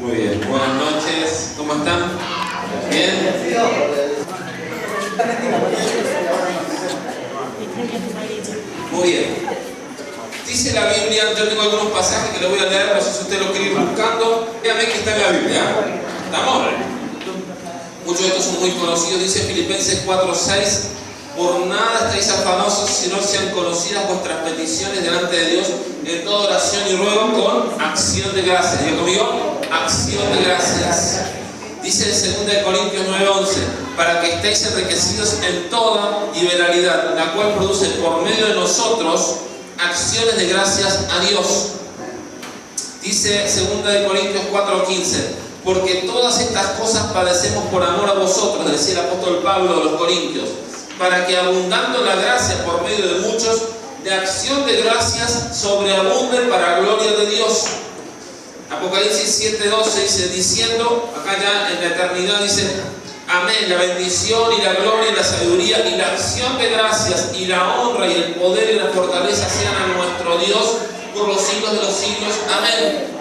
Muy bien, buenas noches, ¿cómo están? ¿Bien? Muy bien. Dice la Biblia, yo tengo algunos pasajes que les voy a leer, no sé si usted lo quiere ir buscando. Dígame que está en la Biblia. ¿Estamos? Muchos de estos son muy conocidos. Dice Filipenses 4:6: por nada estáis afanosos, sino sean conocidas vuestras peticiones delante de Dios en toda oración y ruego con acción de gracias. Diga conmigo, acción de gracias. Dice en 2 Corintios 9:11: para que estéis enriquecidos en toda liberalidad, la cual produce por medio de nosotros acciones de gracias a Dios. Dice 2 Corintios 4:15: porque todas estas cosas padecemos por amor a vosotros, decía el apóstol Pablo a los Corintios, para que abundando la gracia por medio de muchos, de acción de gracias sobreabunde para gloria de Dios. Apocalipsis 7:12 dice, diciendo, acá ya en la eternidad dice, amén, la bendición y la gloria y la sabiduría y la acción de gracias y la honra y el poder y la fortaleza sean a nuestro Dios por los siglos de los siglos, amén.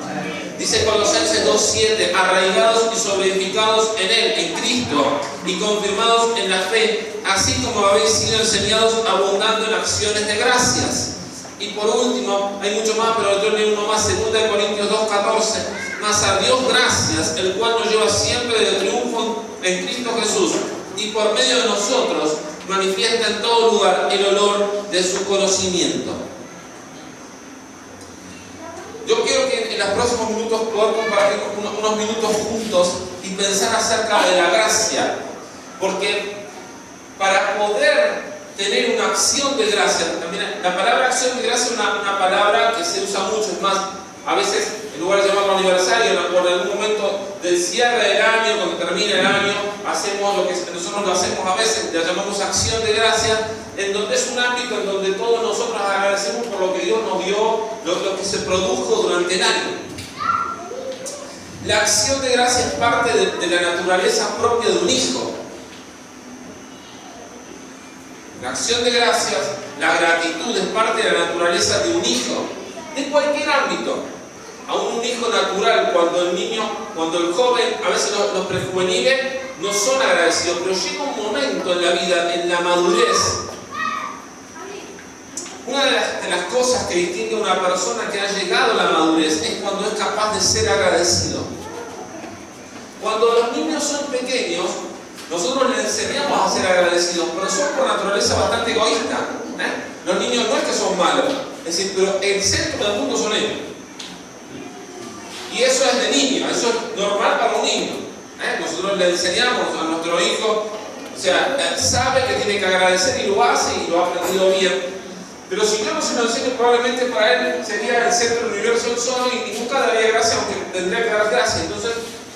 Dice Colosenses 2:7, arraigados y sobreedificados en Él, en Cristo, y confirmados en la fe, así como habéis sido enseñados, abundando en acciones de gracias. Y por último, hay mucho más, pero yo leo uno más, 2 Corintios 2:14, mas a Dios gracias, el cual nos lleva siempre de triunfo en Cristo Jesús, y por medio de nosotros manifiesta en todo lugar el olor de su conocimiento. Yo quiero que en los próximos minutos poder compartir unos minutos juntos y pensar acerca de la gracia, porque para poder tener una acción de gracia, también la palabra acción de gracia es una palabra que se usa mucho, es más, a veces en lugar de llamarlo aniversario, en algún momento del cierre del año, cuando termina el año, hacemos lo que nosotros lo hacemos a veces, la llamamos acción de gracia, en donde es un ámbito en donde todos nosotros agradecemos por lo que Dios nos dio, lo que se produjo durante el año. La acción de gracia es parte de la naturaleza propia de un hijo. La acción de gracias, la gratitud es parte de la naturaleza de un hijo, de cualquier ámbito. Aún un hijo natural, cuando el joven, a veces los prejuveniles no son agradecidos, pero llega un momento en la vida, en la madurez. Una de las cosas que distingue a una persona que ha llegado a la madurez es cuando es capaz de ser agradecido. Cuando los niños son pequeños, nosotros les enseñamos a ser agradecidos, pero son por naturaleza bastante egoístas. Los niños no es que son malos, es decir, pero el centro del mundo son ellos. Y eso es de niño, eso es normal para un niño. Nosotros le enseñamos a nuestro hijo, o sea, sabe que tiene que agradecer y lo hace y lo ha aprendido bien. Pero si yo no se lo enseño, probablemente para él sería el centro del universo él solo y nunca daría gracias, aunque tendría que dar gracias. Entonces,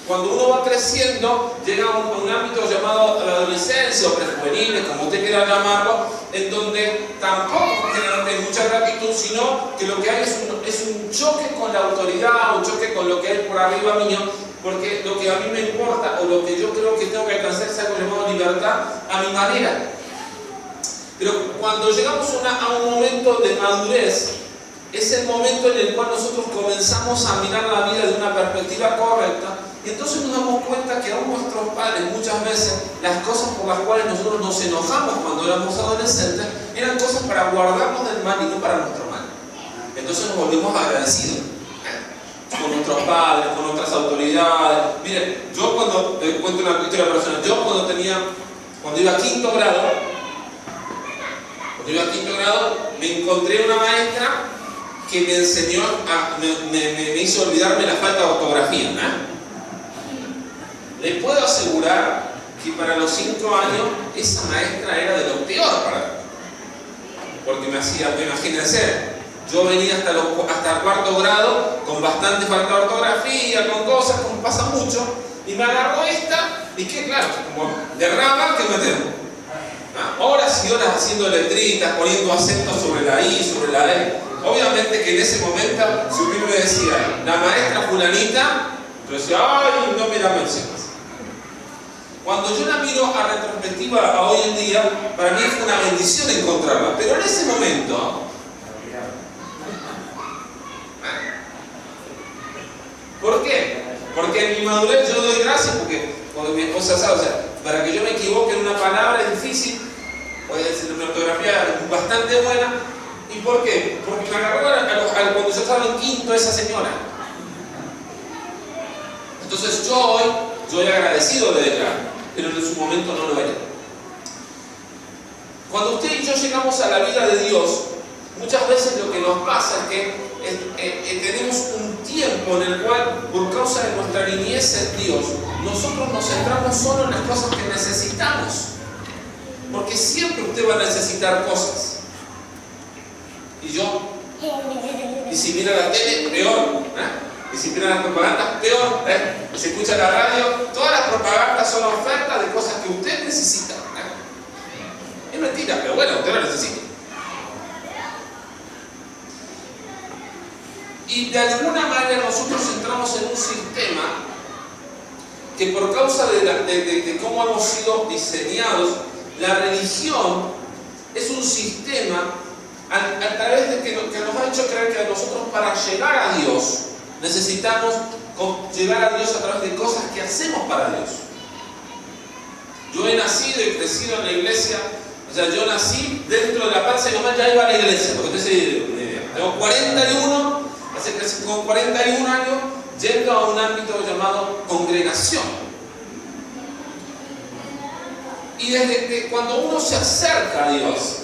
cuando uno va creciendo, llega a un ámbito llamado la adolescencia o prejuveniles, como usted quiera llamarlo, en donde tampoco generalmente hay mucha gratitud, sino que lo que hay es un choque con la autoridad, un choque con lo que hay por arriba mío, porque lo que a mí me importa o lo que yo creo que tengo que alcanzar es algo llamado libertad a mi manera. Pero cuando llegamos a un momento de madurez, es el momento en el cual nosotros comenzamos a mirar la vida de una perspectiva correcta. Y entonces nos damos cuenta que aún nuestros padres muchas veces las cosas por las cuales nosotros nos enojamos cuando éramos adolescentes eran cosas para guardarnos del mal y no para nuestro mal. Entonces nos volvimos agradecidos con nuestros padres, con nuestras autoridades. Miren, yo cuando, te cuento una historia personal, yo cuando iba a quinto grado, me encontré una maestra que me enseñó, me hizo olvidarme la falta de ortografía, Le puedo asegurar que para los 5 años esa maestra era de lo peor para mí. Porque imagínense, yo venía hasta el cuarto grado con bastante falta de ortografía, con cosas, como pasa mucho, y me agarró esta, y que claro, como de rama que me tengo. Horas y horas haciendo letritas, poniendo acentos sobre la I, sobre la E. Obviamente que en ese momento, si uno me decía, la maestra fulanita, yo decía, ay, no me la mencionas. Cuando yo la miro a retrospectiva a hoy en día, para mí fue una bendición encontrarla. Pero en ese momento, ¿por qué? Porque en mi madurez yo doy gracias porque mi esposa sabe, o sea, para que yo me equivoque en una palabra es difícil, voy a decir una ortografía bastante buena. ¿Y por qué? Porque me agarró cuando yo estaba en quinto esa señora. Entonces yo he agradecido de ella, pero en su momento no lo era. Cuando usted y yo llegamos a la vida de Dios, muchas veces lo que nos pasa es que tenemos un tiempo en el cual, por causa de nuestra niñez en Dios, nosotros nos centramos solo en las cosas que necesitamos. Porque siempre usted va a necesitar cosas. Y si mira la tele, peor. Y si mira las propagandas, peor. Si escucha la radio, todas las propagandas son ofertas de cosas que usted necesita. Es mentira, pero bueno, usted lo necesita. Y de alguna manera nosotros entramos en un sistema que por causa de cómo hemos sido diseñados, la religión es un sistema a través de que nos ha hecho creer que nosotros para llegar a Dios necesitamos llegar a Dios a través de cosas que hacemos para Dios. Yo he nacido y crecido en la iglesia, o sea, yo nací dentro de la panza de mi mamá, ya iba a la iglesia, porque usted se dio una idea. Tengo 41, así que con 41 años, yendo a un ámbito llamado congregación. Y desde que cuando uno se acerca a Dios,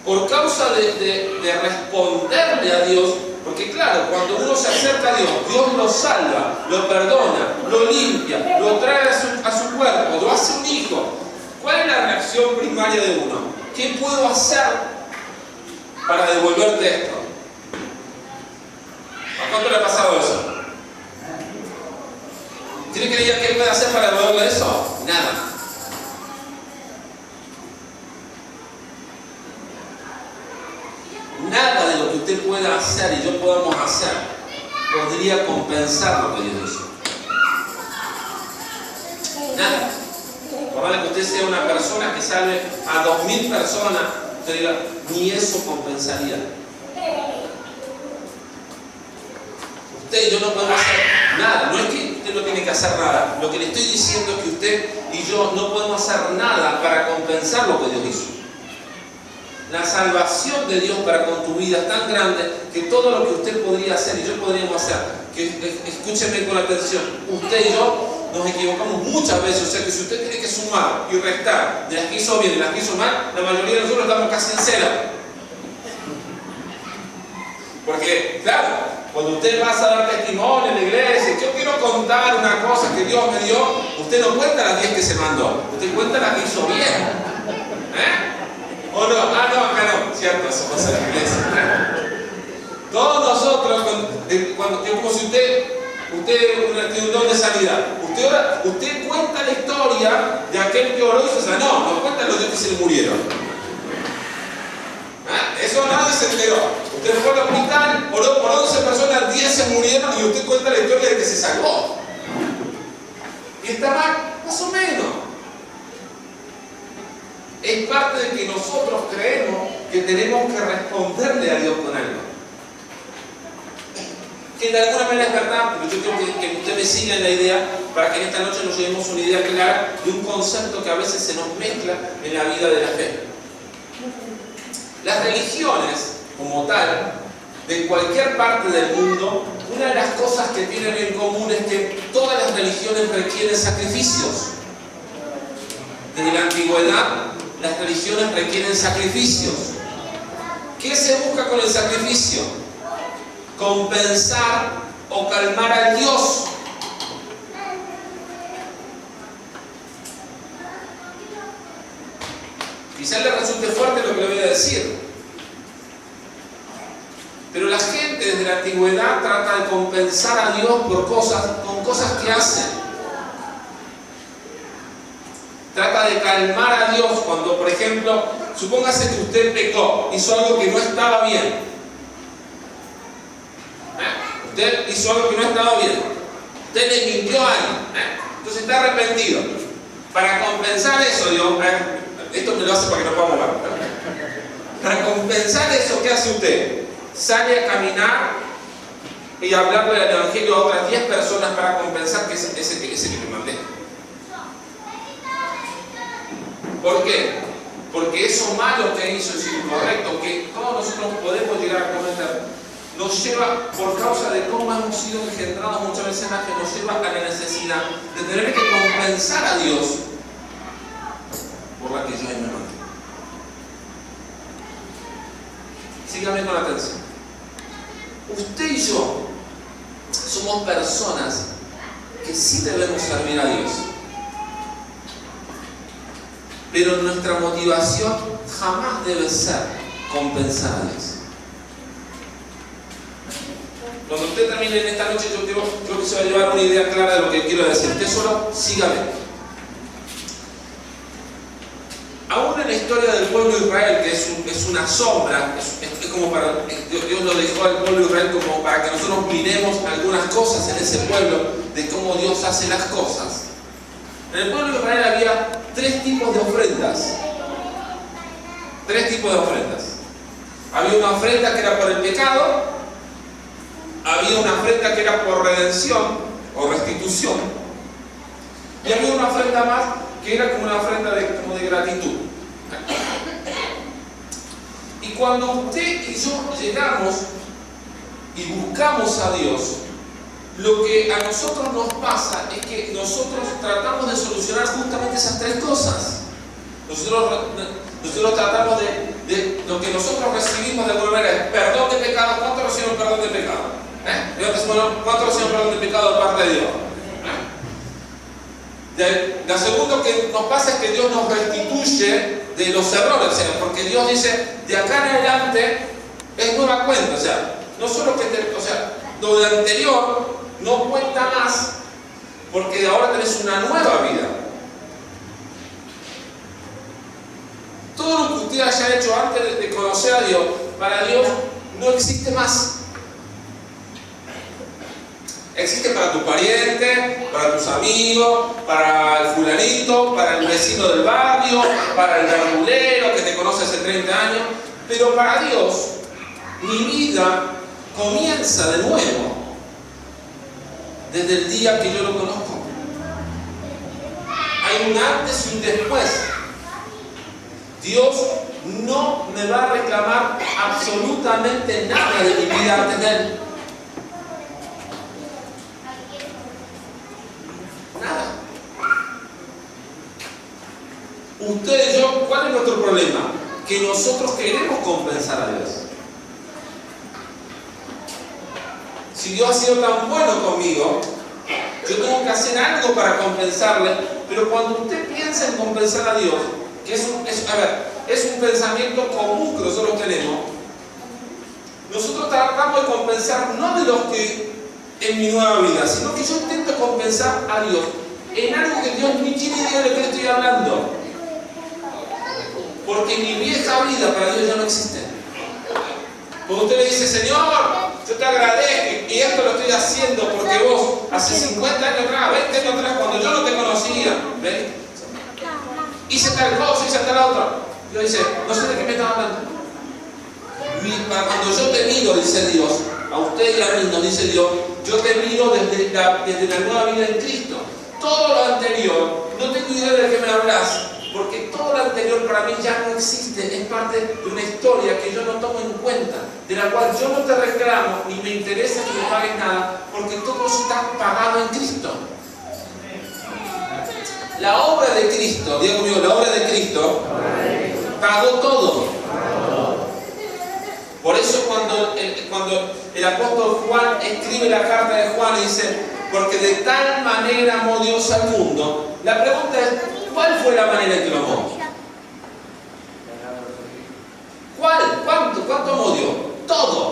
por causa de responderle a Dios, porque claro, cuando uno se acerca a Dios, Dios lo salva, lo perdona, lo limpia, lo trae a su cuerpo, lo hace un hijo. ¿Cuál es la reacción primaria de uno? ¿Qué puedo hacer para devolverte esto? ¿A cuánto le ha pasado eso? ¿Tiene que decir qué puede hacer para devolverle eso? Nada. Nada de lo que usted pueda hacer y yo podamos hacer podría compensar lo que Dios hizo. Nada. Por más que usted sea una persona que salve a 2000 personas, usted diga, ni eso compensaría. Usted y yo no podemos hacer nada. No es que usted no tiene que hacer nada. Lo que le estoy diciendo es que usted y yo no podemos hacer nada para compensar lo que Dios hizo. La salvación de Dios para con tu vida es tan grande que todo lo que usted podría hacer y yo podríamos hacer, escúcheme con atención, usted y yo nos equivocamos muchas veces, o sea que si usted tiene que sumar y restar de las que hizo bien y las que hizo mal, la mayoría de nosotros estamos casi en cero. Porque, claro, cuando usted va a dar testimonio en la iglesia, yo quiero contar una cosa que Dios me dio, usted no cuenta las 10 que se mandó, usted cuenta las que hizo bien. ¿O no? Ah, no, acá no. Cierto, eso pasa en la iglesia. Todos nosotros, como si usted tiene un don de sanidad, usted cuenta la historia de aquel que oró y se sanó, no cuenta los que se le murieron. Eso nadie se enteró. Usted fue al hospital, oró por 11 personas, 10 se murieron y usted cuenta la historia de que se salvó. Y está mal, más o menos. Es parte de que nosotros creemos que tenemos que responderle a Dios con algo. Que de alguna manera es verdad, pero yo quiero que usted me siga en la idea para que en esta noche nos llevemos una idea clara de un concepto que a veces se nos mezcla en la vida de la fe. Las religiones, como tal, de cualquier parte del mundo, una de las cosas que tienen en común es que todas las religiones requieren sacrificios. Desde la antigüedad, las religiones requieren sacrificios. ¿Qué se busca con el sacrificio? Compensar o calmar al Dios. Quizás le resulte fuerte lo que le voy a decir, pero la gente desde la antigüedad trata de compensar a Dios con cosas que hacen. Trata de calmar a Dios cuando, por ejemplo, supóngase que usted pecó, hizo algo que no estaba bien. Usted hizo algo que no estaba bien. Usted le mintió a alguien. Entonces está arrepentido. Para compensar eso, Dios, esto me lo hace para que no podamos hablar. Para compensar eso, ¿qué hace usted? Sale a caminar y hablarle del Evangelio a otras 10 personas para compensar que ese que te mandé. ¿Por qué? Porque eso malo que hizo, es incorrecto, que todos nosotros podemos llegar a cometer, nos lleva, por causa de cómo hemos sido engendrados muchas veces más, que nos lleva a la necesidad de tener que compensar a Dios por la que yo me mandé. Síganme con atención. Usted y yo somos personas que sí debemos servir a Dios, pero nuestra motivación jamás debe ser compensar a Dios. Cuando usted termine en esta noche, yo creo que se va a llevar una idea clara de lo que quiero decir. Usted solo sígame. Aún en la historia del pueblo de Israel, que es una sombra, es como para, Dios lo dejó al pueblo de Israel como para que nosotros miremos algunas cosas en ese pueblo, de cómo Dios hace las cosas. En el pueblo de Israel había 3 tipos de ofrendas. 3 tipos de ofrendas. Había una ofrenda que era por el pecado, había una ofrenda que era por redención o restitución, y había una ofrenda más que era como una ofrenda como de gratitud. Y cuando usted y yo llegamos y buscamos a Dios, lo que a nosotros nos pasa es que nosotros tratamos de solucionar justamente esas 3 cosas. Nosotros tratamos de lo que nosotros recibimos de alguna manera es perdón de pecado. ¿Cuántos reciben perdón de pecado? ¿Cuántos reciben perdón de pecado de parte de Dios? La segunda que nos pasa es que Dios nos restituye de los errores, o sea, porque Dios dice, de acá en adelante es nueva cuenta, o sea, no solo que lo de anterior no cuenta más, porque ahora tenés una nueva vida. Todo lo que usted haya hecho antes de conocer a Dios, para Dios no existe más. Existe para tu pariente, para tus amigos, para el fulanito, para el vecino del barrio, para el verdulero que te conoce hace 30 años. Pero para Dios, mi vida comienza de nuevo desde el día que yo lo conozco. Hay un antes y un después. Dios no me va a reclamar absolutamente nada de mi vida antes de Él. Nada. Usted y yo, ¿cuál es nuestro problema? Que nosotros queremos compensar a Dios. Si Dios ha sido tan bueno conmigo, yo tengo que hacer algo para compensarle. Pero cuando usted piensa en compensar a Dios, que es un pensamiento común que nosotros tenemos, nosotros tratamos de compensar no de los que en mi nueva vida, sino que yo intento compensar a Dios en algo que Dios ni tiene idea de lo que le estoy hablando, porque mi vieja vida para Dios ya no existe. Cuando usted le dice, Señor, yo te agradezco y esto lo estoy haciendo porque vos hace 50 años atrás, 20 años atrás, cuando yo no te conocía, ¿ves? Hice tal cosa, hice tal otra. Dios dice, no sé de qué me estás hablando. Cuando yo te miro, dice Dios, a usted y a mí nos dice Dios, yo te miro desde la nueva vida en Cristo. Todo lo anterior, no tengo idea de qué me hablas, porque todo lo anterior para mí ya no existe, es parte de una historia que yo no tomo en cuenta, de la cual yo no te reclamo ni me interesa que me pagues nada, porque todo está pagado en Cristo. La obra de Cristo, diga conmigo, la obra de Cristo pagó todo. Por eso cuando el apóstol Juan escribe la carta de Juan y dice, porque de tal manera amó Dios al mundo, la pregunta es, ¿cuál fue la manera en que lo amó? ¿Cuál? ¿Cuánto amó Dios? Todo.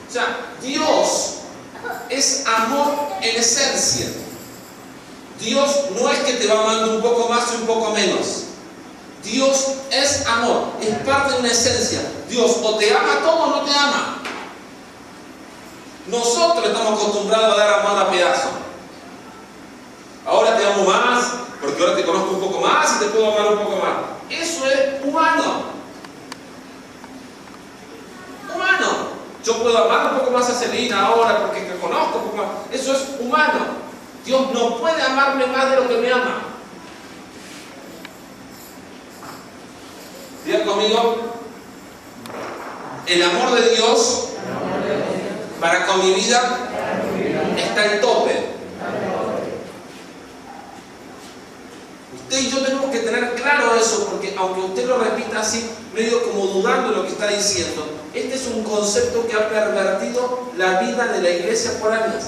O sea, Dios es amor en esencia. Dios no es que te va amando un poco más y un poco menos. Dios es amor, es parte de una esencia. Dios o te ama todo o no te ama. Nosotros estamos acostumbrados a dar amor a pedazos. Ahora te amo más, porque ahora te conozco un poco más y te puedo amar un poco más. Eso es humano. Humano. Yo puedo amar un poco más a Celina ahora porque te conozco un poco más. Eso es humano. Dios no puede amarme más de lo que me ama. Digan conmigo, el amor de Dios para con mi vida está en tope. Usted y yo tenemos que tener claro eso, porque aunque usted lo repita así, medio como dudando de lo que está diciendo, este es un concepto que ha pervertido la vida de la iglesia por años.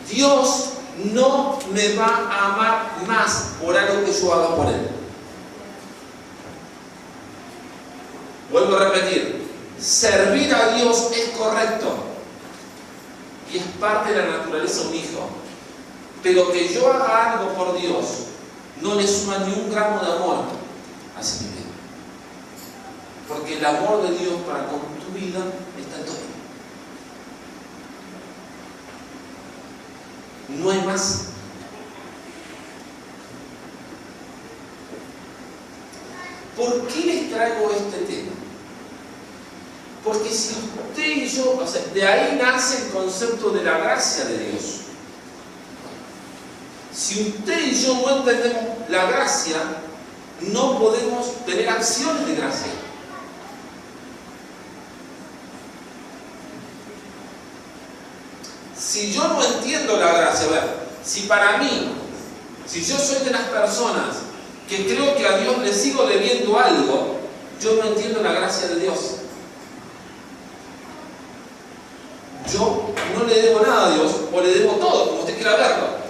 Dios no me va a amar más por algo que yo haga por Él. Vuelvo a repetir, servir a Dios es correcto y es parte de la naturaleza de un hijo. Pero que yo haga algo por Dios no le suma ni un gramo de amor a ese nivel. Porque el amor de Dios para con tu vida está en todo. No hay más. ¿Por qué les traigo este tema? Porque si usted y yo, o sea, de ahí nace el concepto de la gracia de Dios. Si usted y yo no entendemos la gracia, no podemos tener acciones de gracia. Si yo no entiendo la gracia, a ver, si para mí, si yo soy de las personas que creo que a Dios le sigo debiendo algo, yo no entiendo la gracia de Dios. Yo no le debo nada a Dios, o le debo todo, como usted quiera verlo.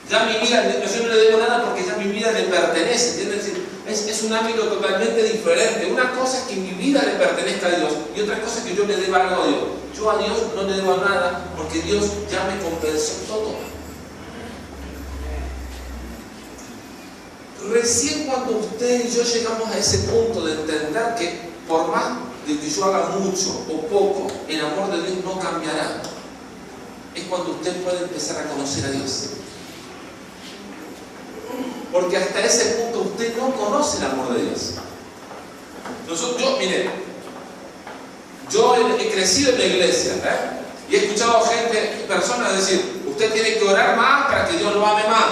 Ya mi vida, yo no le debo nada porque ya mi vida le pertenece, ¿entiendes? Es un ámbito totalmente diferente. Una cosa es que mi vida le pertenezca a Dios y otra cosa es que yo le deba algo a Dios. Yo a Dios no le debo nada porque Dios ya me compensó todo. Recién cuando usted y yo llegamos a ese punto de entender que por más de que yo haga mucho o poco, el amor de Dios no cambiará, es cuando usted puede empezar a conocer a Dios. Porque hasta ese punto usted no conoce el amor de Dios. Yo he crecido en la iglesia, y he escuchado personas decir, usted tiene que orar más para que Dios lo ame más.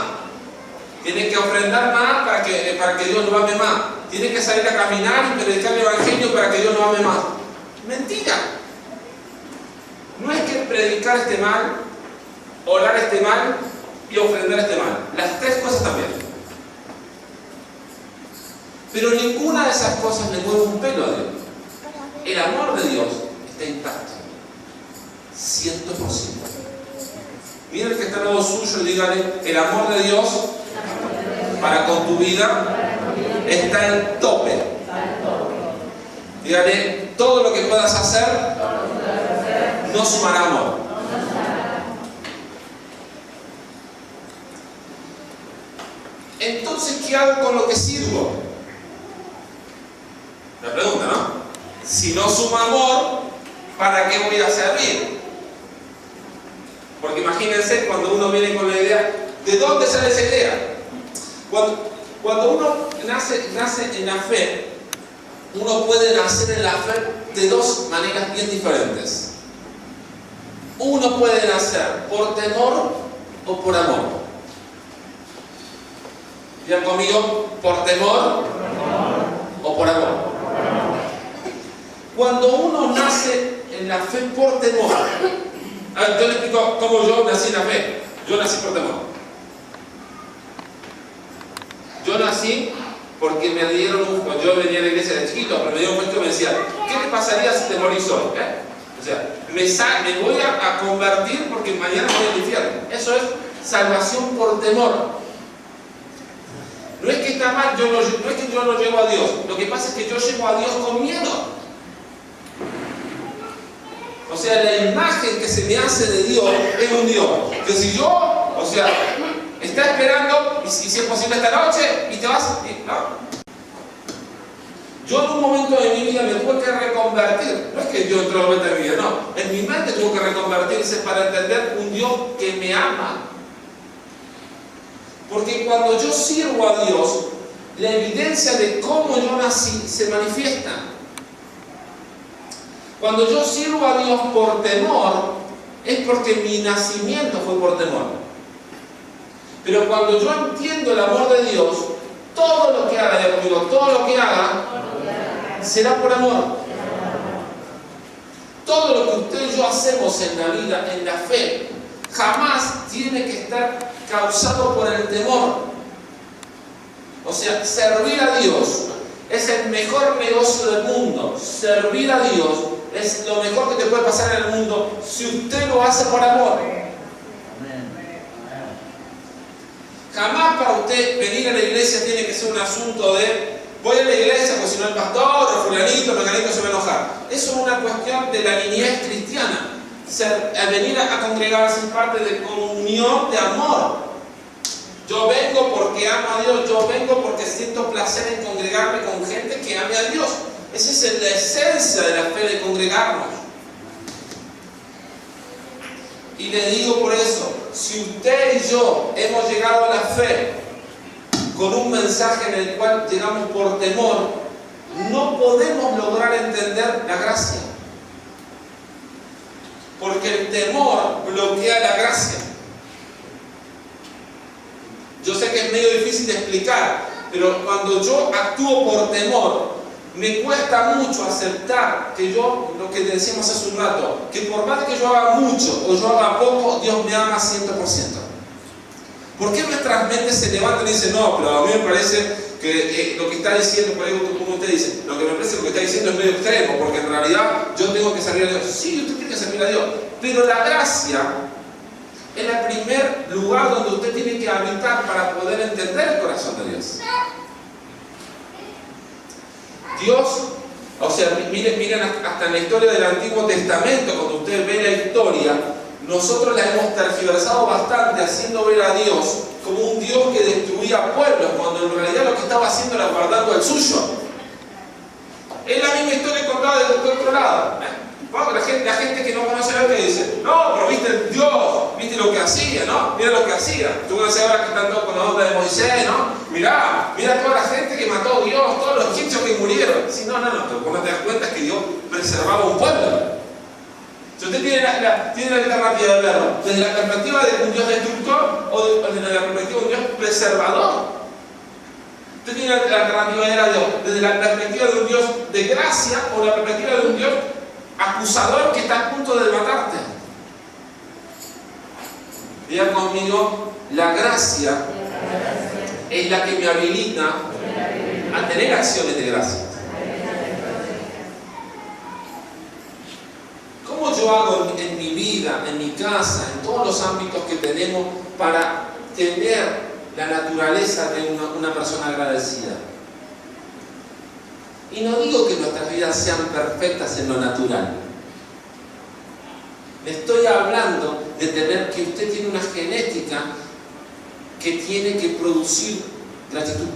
Tiene que ofrendar más para que Dios lo ame más. Tiene que salir a caminar y predicar el evangelio para que Dios lo ame más. Mentira. No es que predicar esté mal, orar esté mal y ofrendar esté mal. Las tres cosas también. Pero ninguna de esas cosas le mueve un pelo a Dios. El amor de Dios está intacto. 100%. Mira el que está al lado suyo y dígale, el amor de Dios para con tu vida está en tope. Dígale, todo lo que puedas hacer no sumará amor. Entonces, ¿qué hago con lo que sirvo? La pregunta, ¿no? Si no suma amor, ¿para qué voy a servir? Porque imagínense cuando uno viene con la idea, ¿de dónde sale esa idea? Cuando uno nace en la fe, uno puede nacer en la fe de dos maneras bien diferentes. Uno puede nacer por temor o por amor. Digan conmigo, por temor o por amor. Cuando uno nace en la fe por temor, yo le explico cómo yo nací en la fe. Yo nací por temor. Yo nací porque me dieron cuando yo venía a la iglesia de chiquito, pero me dieron cuenta y me decían, ¿qué te pasaría si te morís hoy? O sea, me voy a convertir porque mañana voy al infierno. Eso es salvación por temor. No es que está mal, no es que yo no llego a Dios. Lo que pasa es que yo llego a Dios con miedo. O sea, la imagen que se me hace de Dios es un Dios que si yo, o sea, está esperando, y si es posible esta noche, y te vas, ¿no? Yo en un momento de mi vida me tuve que reconvertir. No es que yo entré en un momento de mi vida, no. En mi mente tuvo que reconvertirse para entender un Dios que me ama. Porque cuando yo sirvo a Dios, la evidencia de cómo yo nací se manifiesta. Cuando yo sirvo a Dios por temor, es porque mi nacimiento fue por temor. Pero cuando yo entiendo el amor de Dios, todo lo que haga, de conmigo, todo lo que haga, será por amor. Todo lo que usted y yo hacemos en la vida, en la fe, jamás tiene que estar causado por el temor. O sea, servir a Dios es el mejor negocio del mundo. Servir a Dios es lo mejor que te puede pasar en el mundo si usted lo hace por amor. Jamás para usted venir a la iglesia tiene que ser un asunto de voy a la iglesia porque si no el pastor o fulanito se va a enojar. Eso es una cuestión de la niñez cristiana. Venir a congregarse es parte de comunión de amor. Yo vengo porque amo a Dios, yo vengo porque siento placer en congregarme con gente que ame a Dios. Esa es la esencia de la fe, de congregarnos. Y le digo por eso, si usted y yo hemos llegado a la fe con un mensaje en el cual llegamos por temor, no podemos lograr entender la gracia. Porque el temor bloquea la gracia. Yo sé que es medio difícil de explicar, pero cuando yo actúo por temor, me cuesta mucho aceptar que yo, lo que decíamos hace un rato, que por más que yo haga mucho o yo haga poco, Dios me ama 100%. ¿Por qué nuestras mentes se levantan y dicen, no, pero a mí me parece que lo que está diciendo, por ahí como usted dice, lo que me parece que lo que está diciendo es medio extremo, porque en realidad yo tengo que servir a Dios? Sí, usted tiene que servir a Dios, pero la gracia es el primer lugar donde usted tiene que habitar para poder entender el corazón de Dios. Dios, o sea, miren hasta en la historia del Antiguo Testamento, cuando usted ve la historia, nosotros la hemos tergiversado bastante, haciendo ver a Dios como un Dios que destruía pueblos, cuando en realidad lo que estaba haciendo era guardando el suyo. Es la misma historia contada de otro lado. La gente que no conoce a Dios dice, no, pero viste Dios, viste lo que hacía, ¿no? Mira lo que hacía. Tú no sabes ahora que están todos con la onda de Moisés, ¿no? Mira toda la gente que mató a Dios, todos los egipcios que murieron. Sí, no, pero cuando te das cuenta es que Dios preservaba un pueblo. Si usted tiene la alternativa de verlo desde la perspectiva de un Dios destructor o desde la perspectiva de un Dios preservador. Usted tiene la alternativa de ver a Dios desde la perspectiva de un Dios de gracia o la perspectiva de un Dios acusador que está a punto de matarte. Diga conmigo, la gracia es la que me habilita a tener acciones de gracia. ¿Cómo yo hago en mi vida, en mi casa, en todos los ámbitos que tenemos para tener la naturaleza de una persona agradecida? Y no digo que nuestras vidas sean perfectas en lo natural. Le estoy hablando de tener que usted tiene una genética que tiene que producir gratitud.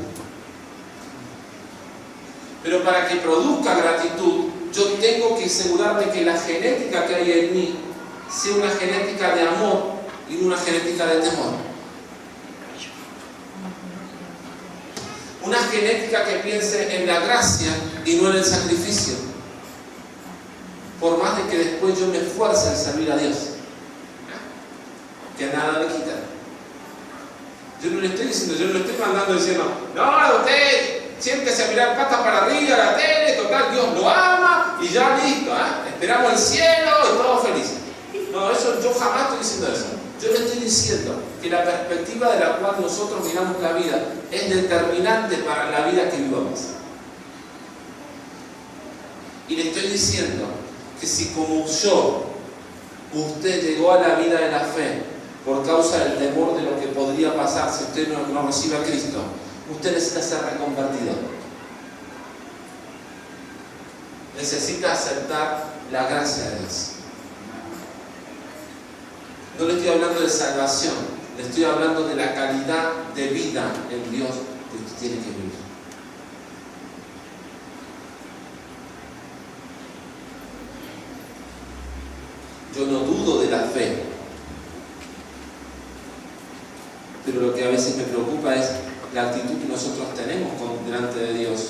Pero para que produzca gratitud, yo tengo que asegurarme que la genética que hay en mí sea una genética de amor y no una genética de temor. Una genética que piense en la gracia y no en el sacrificio. Por más de que después yo me esfuerce en servir a Dios, que nada me quita. Yo no le estoy diciendo, yo no le estoy mandando diciendo, no, usted siéntese a mirar patas para arriba a la tele, total, Dios lo ama y ya listo, esperamos el cielo y todos felices. No, eso yo jamás estoy diciendo eso. Yo le estoy diciendo que la perspectiva de la cual nosotros miramos la vida es determinante para la vida que vivamos. Y le estoy diciendo que si como yo, usted llegó a la vida de la fe por causa del temor de lo que podría pasar si usted no recibe a Cristo, usted necesita ser reconvertido. Necesita aceptar la gracia de Dios. No le estoy hablando de salvación, le estoy hablando de la calidad de vida en Dios que usted tiene que vivir. Yo no dudo de la fe, pero lo que a veces me preocupa es la actitud que nosotros tenemos delante de Dios.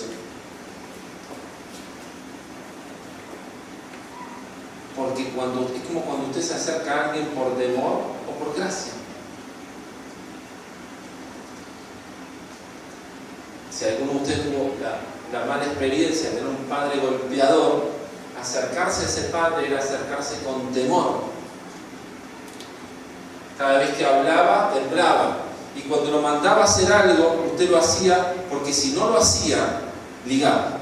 Porque es como cuando usted se acerca a alguien por temor o por gracia. Si alguno de ustedes tuvo la mala experiencia de tener un padre golpeador, acercarse a ese padre era acercarse con temor. Cada vez que hablaba, temblaba. Y cuando lo mandaba a hacer algo, usted lo hacía porque si no lo hacía, ligaba.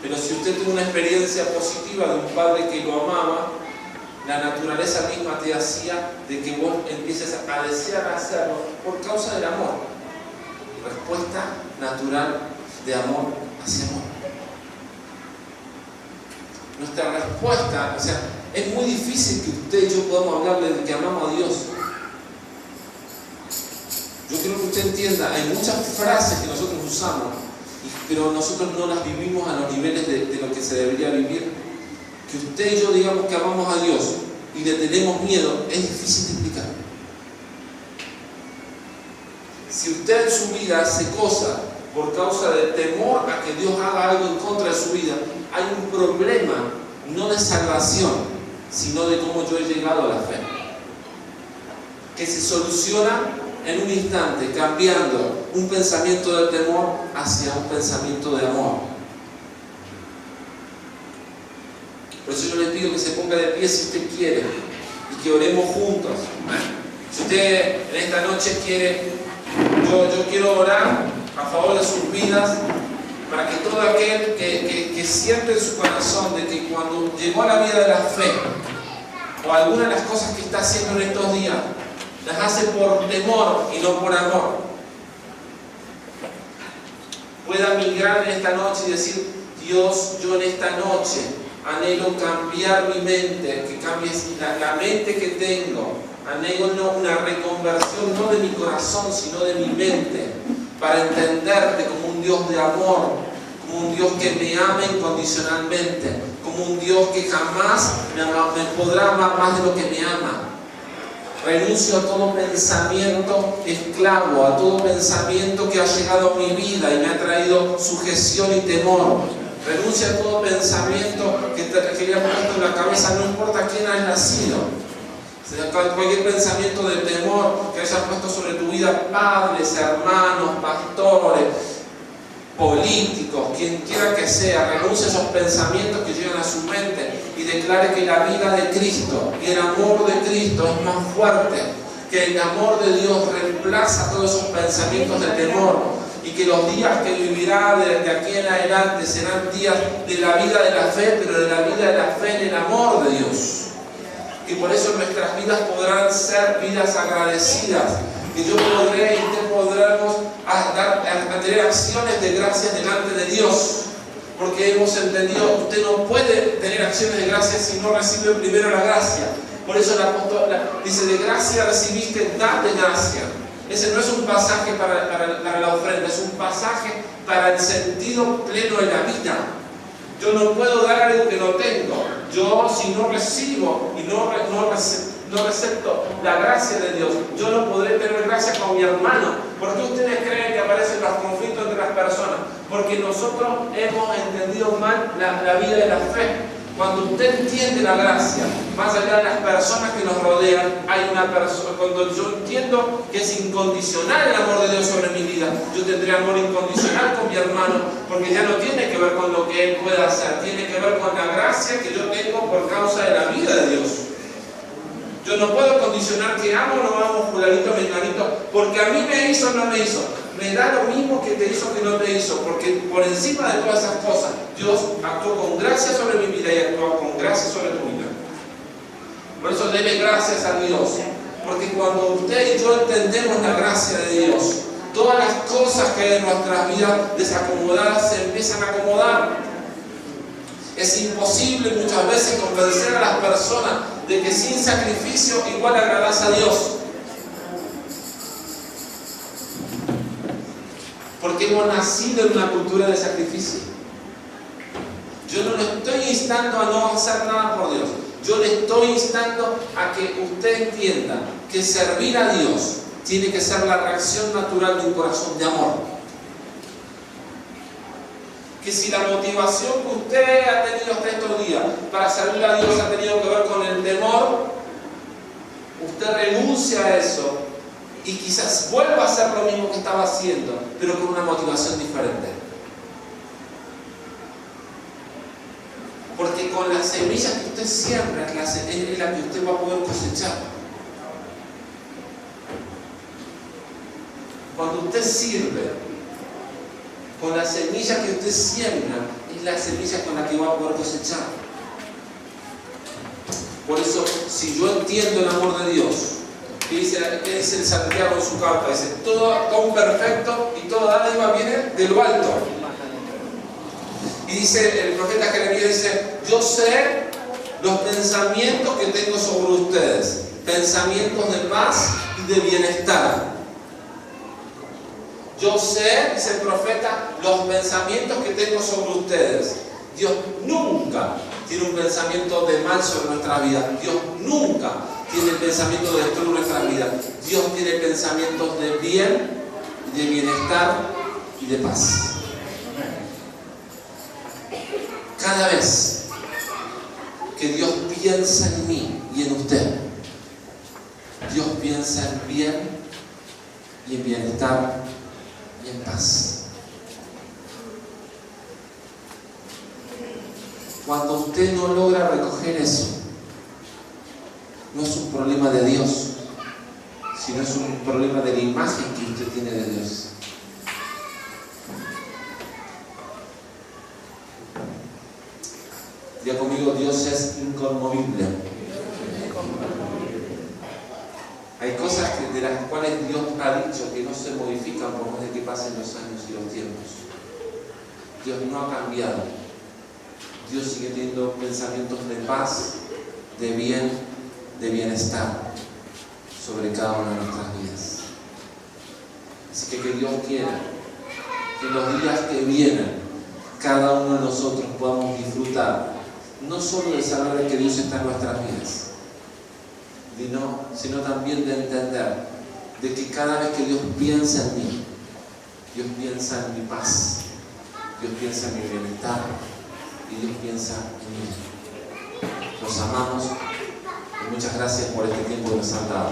Pero si usted tuvo una experiencia positiva de un padre que lo amaba, la naturaleza misma te hacía de que vos empieces a desear hacerlo por causa del amor. Respuesta natural de amor hacia amor. Nuestra respuesta, es muy difícil que usted y yo podamos hablarle de que amamos a Dios. Yo quiero que usted entienda, hay muchas frases que nosotros usamos, pero nosotros no las vivimos a los niveles de lo que se debería vivir. Que usted y yo digamos que amamos a Dios y le tenemos miedo, es difícil de explicar. Si usted en su vida hace cosas por causa del temor a que Dios haga algo en contra de su vida, hay un problema, no de salvación, sino de cómo yo he llegado a la fe. Que se soluciona en un instante, cambiando un pensamiento de temor hacia un pensamiento de amor. Por eso yo les pido que se ponga de pie si usted quiere y que oremos juntos. Si usted en esta noche quiere, yo quiero orar a favor de sus vidas, para que todo aquel que siente en su corazón de que cuando llegó a la vida de la fe, o alguna de las cosas que está haciendo en estos días, las hace por temor y no por amor, pueda migrar en esta noche y decir: Dios, yo en esta noche anhelo cambiar mi mente, que cambies la mente que tengo, anhelo una reconversión no de mi corazón sino de mi mente, para entenderte como un Dios de amor, como un Dios que me ama incondicionalmente, como un Dios que jamás me podrá amar más de lo que me ama. Renuncio a todo pensamiento esclavo, a todo pensamiento que ha llegado a mi vida y me ha traído sujeción y temor. Renuncio a todo pensamiento que le ha puesto en la cabeza, no importa quién haya nacido. Cualquier pensamiento de temor que haya puesto sobre tu vida, padres, hermanos, pastores, políticos, quien quiera que sea, renuncie a esos pensamientos que llegan a su mente y declare que la vida de Cristo y el amor de Cristo es más fuerte, que el amor de Dios reemplaza todos esos pensamientos de temor y que los días que vivirá de aquí en adelante serán días de la vida de la fe, pero de la vida de la fe en el amor de Dios. Y por eso nuestras vidas podrán ser vidas agradecidas, que yo podré y usted podremos tener acciones de gracias delante de Dios, porque hemos entendido que usted no puede tener acciones de gracias si no recibe primero la gracia. Por eso el apóstol dice: de gracia recibiste, dad de gracia. Ese no es un pasaje para la ofrenda, es un pasaje para el sentido pleno de la vida. Yo no puedo dar algo que no tengo. Yo, si no recibo y no recepto la gracia de Dios, yo no podré tener gracia con mi hermano. ¿Por qué ustedes creen que aparecen los conflictos entre las personas? Porque nosotros hemos entendido mal la vida de la fe. Cuando usted entiende la gracia, más allá de las personas que nos rodean, hay una persona. Cuando yo entiendo que es incondicional el amor de Dios sobre mi vida, yo tendré amor incondicional con mi hermano, porque ya no tiene que ver con lo que él pueda hacer, tiene que ver con la gracia que yo tengo por causa de la vida de Dios. Yo no puedo condicionar que amo o no amo fulanito, menganito, porque a mí me hizo o no me hizo. Me da lo mismo que te hizo que no te hizo, porque por encima de todas esas cosas, Dios actuó con gracia sobre mi vida y actuó con gracia sobre tu vida. Por eso debe gracias a Dios, porque cuando usted y yo entendemos la gracia de Dios, todas las cosas que hay en nuestras vidas desacomodadas se empiezan a acomodar. Es imposible muchas veces convencer a las personas de que sin sacrificio igual agradas a Dios. Porque hemos nacido en una cultura de sacrificio. Yo no lo estoy instando a no hacer nada por Dios. Yo le estoy instando a que usted entienda que servir a Dios tiene que ser la reacción natural de un corazón de amor. Que si la motivación que usted ha tenido hasta estos días para servir a Dios ha tenido que ver con el temor, usted renuncia a eso y quizás vuelva a hacer lo mismo que estaba haciendo, pero con una motivación diferente. Porque con las semillas que usted siembra es la que usted va a poder cosechar. Cuando usted sirve, con la semilla que usted siembra, es la semilla con la que va a poder cosechar. Por eso, si yo entiendo el amor de Dios, ¿qué dice el Santiago en su carta? Dice, todo don perfecto y toda dádiva viene de lo alto. Y dice el profeta Jeremías, dice, yo sé los pensamientos que tengo sobre ustedes, pensamientos de paz y de bienestar. Yo sé, dice el profeta, los pensamientos que tengo sobre ustedes. Dios nunca tiene un pensamiento de mal sobre nuestra vida. Dios nunca tiene el pensamiento de destruir nuestra vida. Dios tiene pensamientos de bien, de bienestar y de paz. Cada vez que Dios piensa en mí y en usted, Dios piensa en bien y en bienestar y en paz. Cuando usted no logra recoger eso, no es un problema de Dios, sino es un problema de la imagen que usted tiene de Dios. Diga conmigo, Dios es inconmovible. Hay cosas de las cuales Dios ha dicho que no se modifican por más de que pasen los años y los tiempos. Dios no ha cambiado. Dios sigue teniendo pensamientos de paz, de bien, de bienestar sobre cada una de nuestras vidas. Así que Dios quiera que en los días que vienen cada uno de nosotros podamos disfrutar no solo de saber de que Dios está en nuestras vidas, sino también de entender de que cada vez que Dios piensa en mí, Dios piensa en mi paz, Dios piensa en mi bienestar y Dios piensa en mí. Los amamos y muchas gracias por este tiempo que nos han dado.